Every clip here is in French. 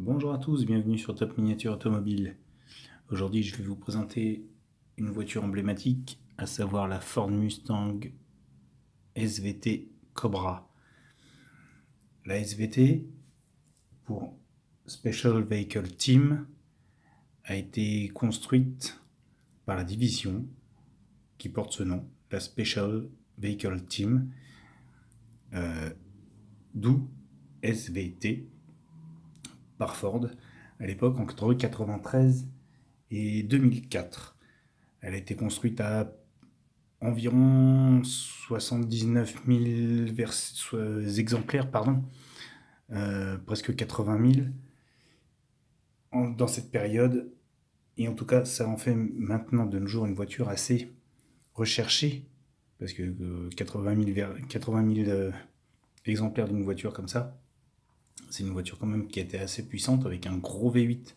Bonjour à tous, bienvenue sur Top Miniature Automobile. Aujourd'hui, je vais vous présenter une voiture emblématique, à savoir la Ford Mustang SVT Cobra. La SVT, pour Special Vehicle Team, a été construite par la division qui porte ce nom, la Special Vehicle Team, d'où SVT, par Ford, à l'époque entre 1993 et 2004. Elle a été construite à environ 79 000 exemplaires, presque 80 000 dans cette période. Et en tout cas, ça en fait maintenant de nos jours une voiture assez recherchée, parce que 80 000 exemplaires d'une voiture comme ça, c'est une voiture quand même qui était assez puissante, avec un gros V8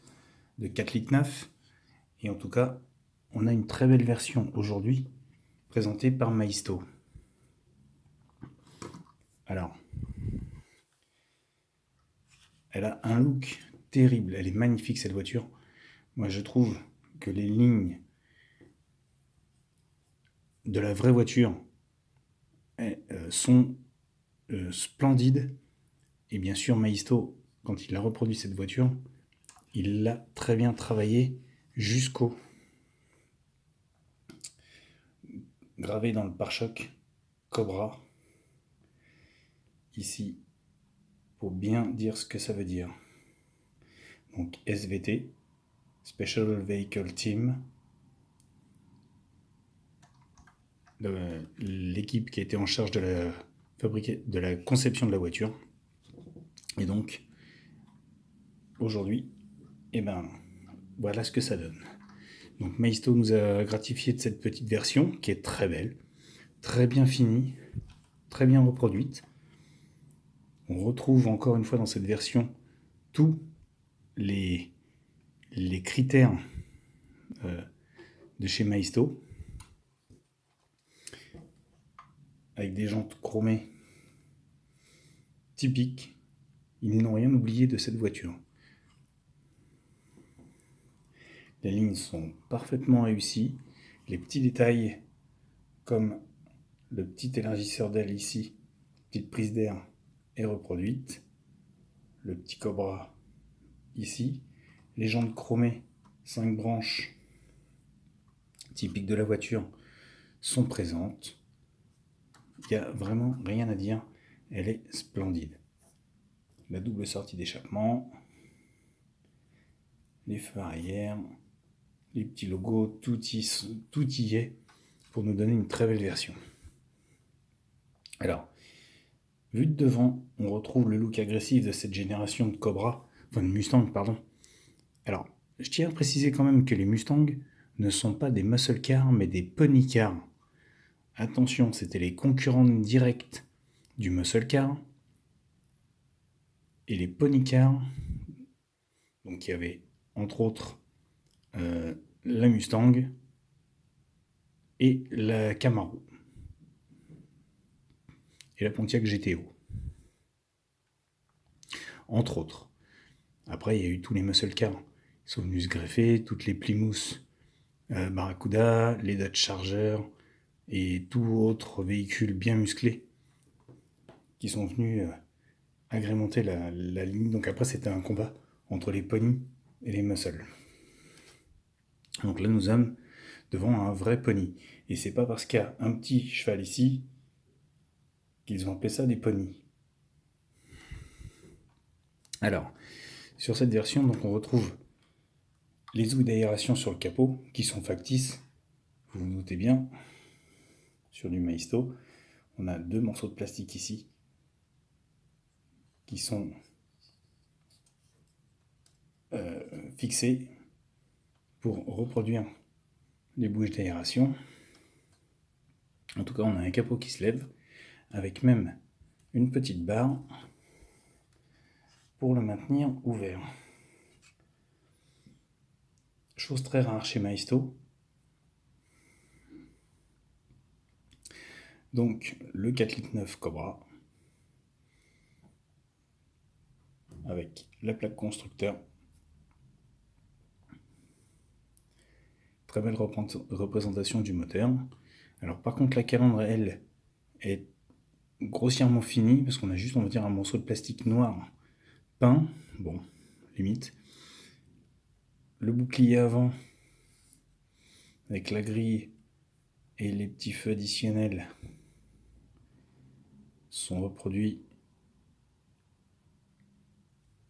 de 4,9 litres. Et en tout cas, on a une très belle version aujourd'hui, présentée par Maisto. Alors, elle a un look terrible, elle est magnifique cette voiture. Moi je trouve que les lignes de la vraie voiture sont splendides. Et bien sûr Maisto, quand il a reproduit cette voiture, il l'a très bien travaillé jusqu'au gravé dans le pare-choc Cobra, ici, pour bien dire ce que ça veut dire. Donc SVT, Special Vehicle Team, l'équipe qui a été en charge de la conception de la voiture. Et donc, aujourd'hui, voilà ce que ça donne. Donc Maisto nous a gratifié de cette petite version qui est très belle, très bien finie, très bien reproduite. On retrouve encore une fois dans cette version tous les critères de chez Maisto, avec des jantes chromées typiques. Ils n'ont rien oublié de cette voiture. Les lignes sont parfaitement réussies. Les petits détails, comme le petit élargisseur d'aile ici, petite prise d'air, est reproduite. Le petit Cobra ici. Les jantes chromées, 5 branches, typiques de la voiture, sont présentes. Il n'y a vraiment rien à dire. Elle est splendide. La double sortie d'échappement, les feux arrière, les petits logos, tout y est pour nous donner une très belle version. Alors, vu de devant, on retrouve le look agressif de cette génération de Cobra, enfin de Mustang, pardon. Alors, je tiens à préciser quand même que les Mustangs ne sont pas des muscle cars, mais des pony cars. Attention, c'était les concurrents directs du muscle car. Et les pony cars, donc il y avait entre autres la Mustang et la Camaro. Et la Pontiac GTO. Entre autres. Après, il y a eu tous les muscle cars. Ils sont venus se greffer, toutes les Plymouth Barracuda, les Dodge Charger et tout autre véhicule bien musclé qui sont venus agrémenter la ligne. Donc après, c'était un combat entre les ponies et les muscles. Donc là, nous sommes devant un vrai pony. Et c'est pas parce qu'il y a un petit cheval ici qu'ils ont appelé ça des ponies. Alors, sur cette version, donc on retrouve les ouïes d'aération sur le capot qui sont factices. Vous vous doutez bien, sur du Maisto, on a 2 morceaux de plastique ici qui sont fixés pour reproduire les bouches d'aération. En tout cas, on a un capot qui se lève avec même une petite barre pour le maintenir ouvert. Chose très rare chez Maisto. Donc le 4,9 litres Cobra avec la plaque constructeur. Très belle représentation du moteur. Alors par contre la calandre, elle, est grossièrement finie, parce qu'on a juste, on va dire, un morceau de plastique noir peint, bon, limite. Le bouclier avant, avec la grille et les petits feux additionnels, sont reproduits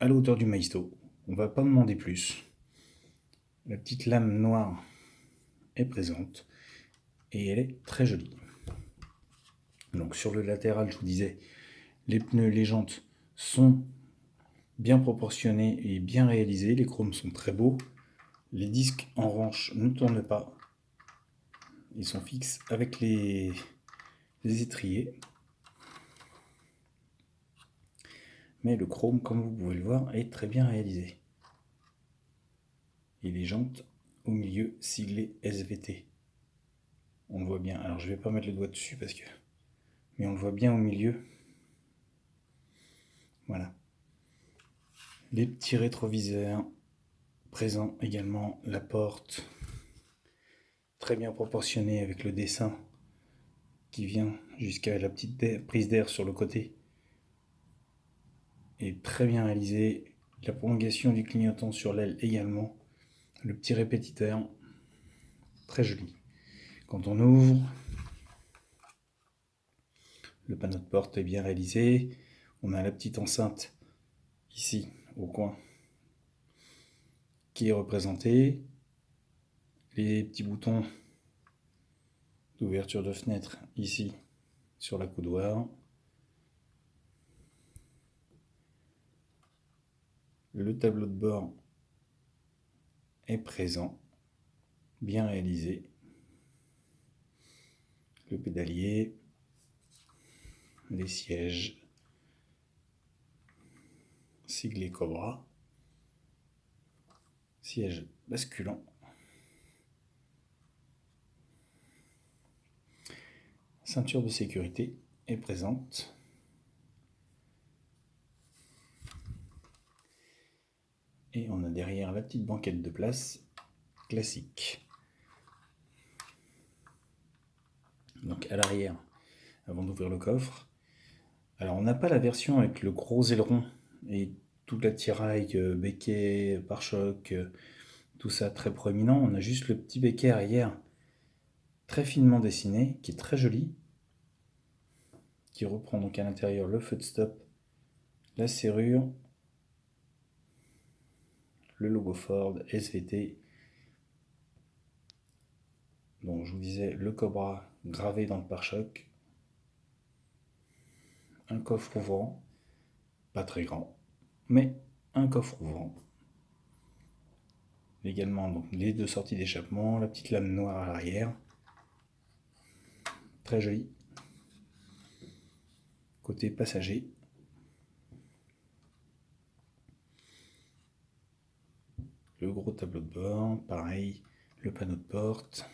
à la hauteur du Maisto. On va pas demander plus. La petite lame noire est présente et elle est très jolie. Donc sur le latéral, je vous disais, les pneus, les jantes sont bien proportionnés et bien réalisés. Les chromes sont très beaux. Les disques en revanche ne tournent pas. Ils sont fixes avec les étriers. Mais le chrome, comme vous pouvez le voir, est très bien réalisé. Et les jantes au milieu siglées SVT. On le voit bien. Alors je vais pas mettre le doigt dessus parce que... Mais on le voit bien au milieu. Voilà. Les petits rétroviseurs. Présent également la porte. Très bien proportionnée avec le dessin qui vient jusqu'à la petite prise d'air sur le côté. Et très bien réalisé. La prolongation du clignotant sur l'aile également. Le petit répétiteur. Très joli. Quand on ouvre, le panneau de porte est bien réalisé. On a la petite enceinte ici au coin qui est représentée. Les petits boutons d'ouverture de fenêtre ici sur la coudoir. Le tableau de bord est présent, bien réalisé. Le pédalier, les sièges, siglé Cobra, siège basculant, ceinture de sécurité est présente. Et on a derrière la petite banquette de place classique. Donc à l'arrière, avant d'ouvrir le coffre. Alors on n'a pas la version avec le gros aileron et toute la tiraille, béquet, pare-choc, tout ça très proéminent. On a juste le petit béquet arrière très finement dessiné, qui est très joli, qui reprend donc à l'intérieur le feu de stop, la serrure, le logo Ford, SVT. Donc je vous disais le Cobra gravé dans le pare-choc. Un coffre ouvrant, pas très grand, mais un coffre ouvrant. Également donc les deux sorties d'échappement, la petite lame noire à l'arrière. Très joli. Côté passager. Le gros tableau de bord, pareil, le panneau de porte.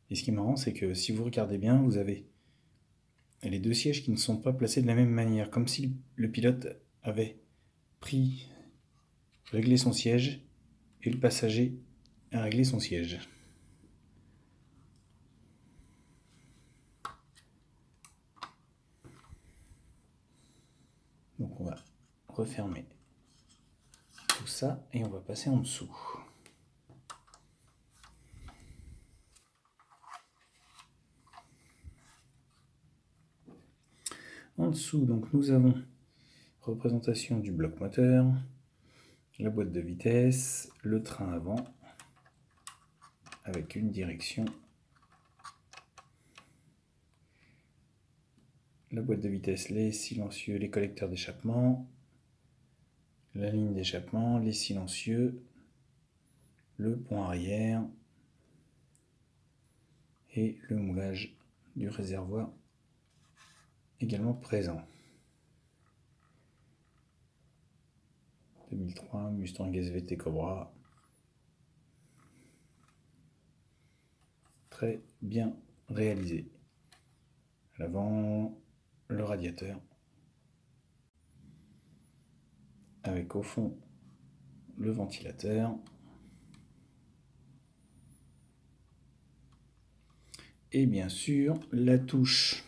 Et ce qui est marrant, c'est que si vous regardez bien, vous avez les deux sièges qui ne sont pas placés de la même manière, comme si le pilote avait réglé son siège et le passager a réglé son siège. Donc on va refermer tout ça et on va passer en dessous. En dessous, donc nous avons représentation du bloc moteur, la boîte de vitesse, le train avant avec une direction, la boîte de vitesse, les silencieux, les collecteurs d'échappement, la ligne d'échappement, les silencieux, le pont arrière et le moulage du réservoir également présent. 2003 Mustang SVT Cobra. Très bien réalisé. À l'avant, le radiateur. avec au fond le ventilateur. Et bien sûr, la touche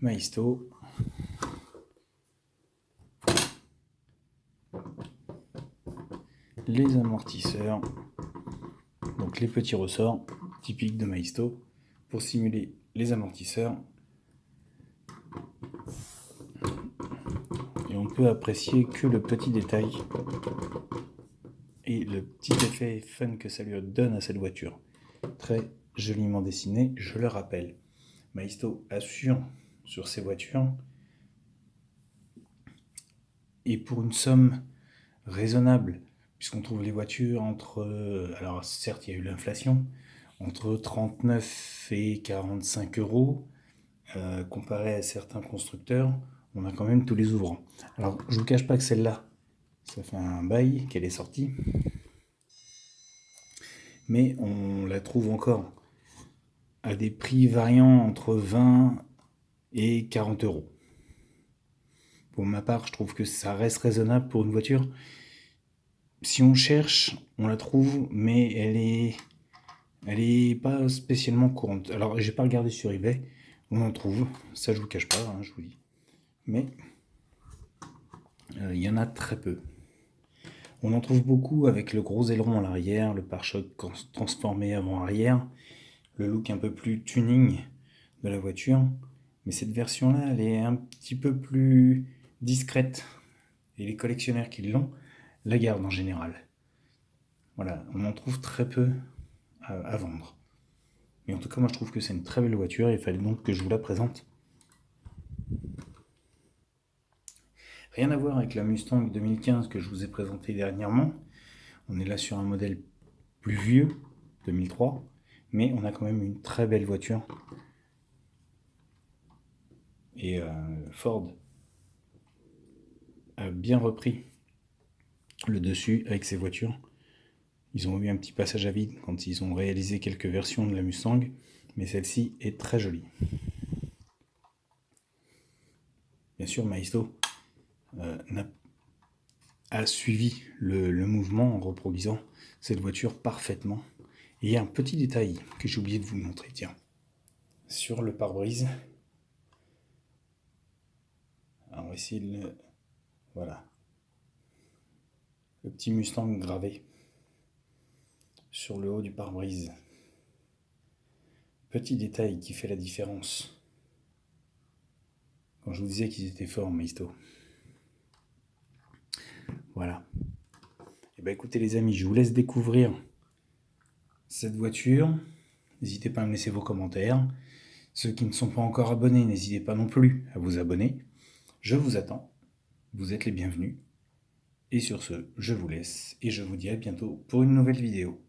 Maisto. Les amortisseurs, donc les petits ressorts typiques de Maisto pour simuler les amortisseurs. Et on peut apprécier que le petit détail et le petit effet fun que ça lui donne à cette voiture. Très joliment dessiné, je le rappelle. Maisto assure sur ces voitures et pour une somme raisonnable, puisqu'on trouve les voitures entre, alors certes il y a eu l'inflation, entre 39 et 45 euros, comparé à certains constructeurs, on a quand même tous les ouvrants. Alors je ne vous cache pas que celle-là, ça fait un bail qu'elle est sortie, mais on la trouve encore à des prix variant entre 20 et 40 euros. Pour ma part, je trouve que ça reste raisonnable pour une voiture. Si on cherche, on la trouve, mais elle est pas spécialement courante. Alors, j'ai pas regardé sur eBay, on en trouve, ça je vous cache pas, hein, je vous dis. Mais il y en a très peu. On en trouve beaucoup avec le gros aileron à l'arrière, le pare-choc transformé avant-arrière, le look un peu plus tuning de la voiture. Mais cette version-là, elle est un petit peu plus discrète. Et les collectionneurs qui l'ont la gardent en général. Voilà, on en trouve très peu à vendre. Mais en tout cas, moi je trouve que c'est une très belle voiture et il fallait donc que je vous la présente. Rien à voir avec la Mustang 2015 que je vous ai présentée dernièrement. On est là sur un modèle plus vieux, 2003, mais on a quand même une très belle voiture. Et Ford a bien repris le dessus avec ses voitures. Ils ont eu un petit passage à vide quand ils ont réalisé quelques versions de la Mustang, mais celle-ci est très jolie. Bien sûr, Maisto a suivi le mouvement en reproduisant cette voiture parfaitement. Et il y a un petit détail que j'ai oublié de vous montrer, tiens. Sur le pare-brise, alors on va essayer de le... Voilà. Le petit Mustang gravé sur le haut du pare-brise. Petit détail qui fait la différence. Quand je vous disais qu'ils étaient forts, Maisto. Voilà. Et bien écoutez les amis, je vous laisse découvrir cette voiture. N'hésitez pas à me laisser vos commentaires. Ceux qui ne sont pas encore abonnés, n'hésitez pas non plus à vous abonner. Je vous attends. Vous êtes les bienvenus. Et sur ce, je vous laisse et je vous dis à bientôt pour une nouvelle vidéo.